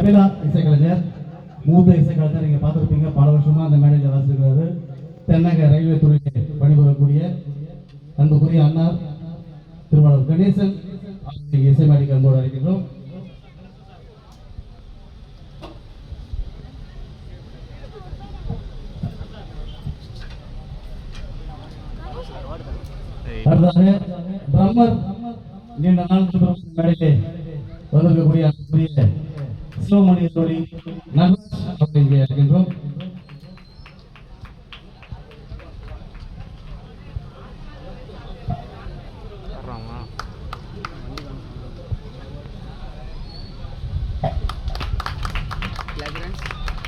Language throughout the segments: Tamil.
தபிலா இசைக்கலைஞர், மூத்த இசைக்கலைஞர். நீங்க பார்த்துருப்பீங்க, பல வருஷமா அந்த மேடையில் வாசிக்கிறாரு. தென்னக ரயில்வே துறையில் பணிபுரியக்கூடிய அன்புக்குரிய அண்ணா திருவாளர் கணேசன் இசை மேடைக்கு அன்போடு அழைக்கின்றோம். அடுத்ததாக ட்ரம்மர், நீண்ட நாள் மேடையிலே வந்திருக்கக்கூடிய சிவமணி தோழி நகர் இங்கே இருக்கின்றோம்.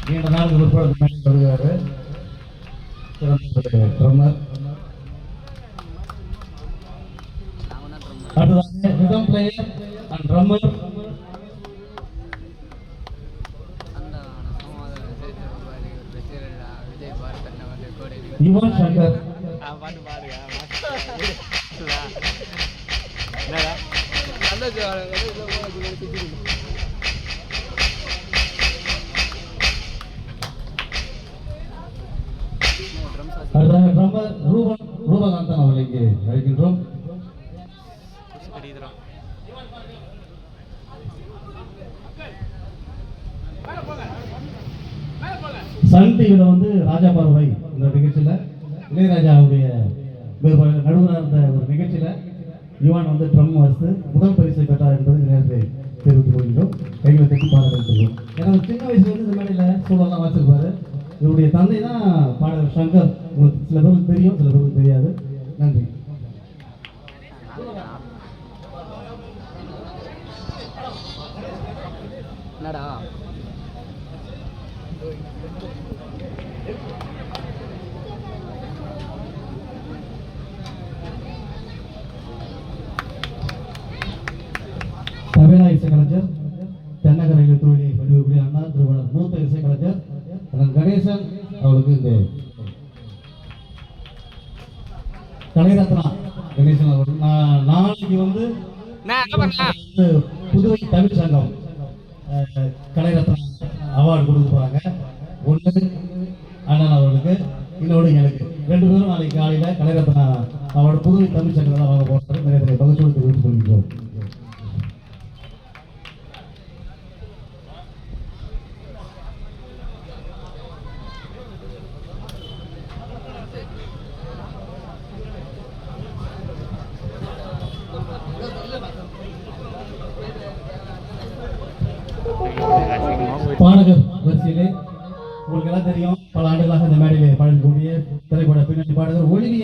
நீண்ட நாளுக்கு பிற்பாடு மேடைக்கு வருகிறாரு ட்ரம்மர். அடுத்ததாக rhythm player and drummer Yuvan Shankar. அடுத்ததாக ட்ரம்மர் ரூபகாந்தன் அவர்களை இங்கே அழைக்கின்றோம். சன் டிவியில வந்து ராஜா பார்வை இந்த நிகழ்ச்சியில இளையராஜாவுடைய நடுவராக இருந்த ஒரு நிகழ்ச்சியில யுவான் வந்து ட்ரம் வாசித்து முதல் பரிசை பெற்றார் என்பது நேரத்தை தெரிவித்துக் கொள்கின்றோம். கைகளை தட்டி பாடல்கள். ஏன்னா சின்ன வயசுல வந்து இந்த மேடையில சூழலாம் வாசிச்சிருப்பாரு. இவருடைய தந்தை தான் பாடகர் சங்கர். உங்களுக்கு சில பேருக்கு தெரியும், சில பேருக்கு தெரியாது. நன்றி. தபிலா இசைக்கலைஞர், தென்னக ரயில்வே துறையை பணிபுரியக்கூடிய அண்ணா திருவாளர் மூத்த இசைக்கலைஞர் கணேசன் அவளுக்கு இந்த கலைரத்னா கணேசன் அவர்கள் நாளைக்கு வந்து புதுவை தமிழ் சங்கம் கலைரத்னா அவார்டு கொடுக்க போறாங்க. ஒன்று அண்ணன் அவர்களுக்கு, இன்னொன்று எனக்கு. 2 பேரும் நாளைக்கு காலையில கலைரத்னா அவார்டு புதுவை தமிழ் சங்கம் தான் வாங்க போறாரு. நிறைய பகுதியோடு தெரிவித்துக் கொள்கிறோம். பாடகர் வரிசையிலே உங்களுக்கு எல்லாம் தெரியும், பல ஆண்டுகளாக இந்த மேடையிலே பாடக்கூடிய திரைப்பட பின்னணி பாடகர் ஒளிவி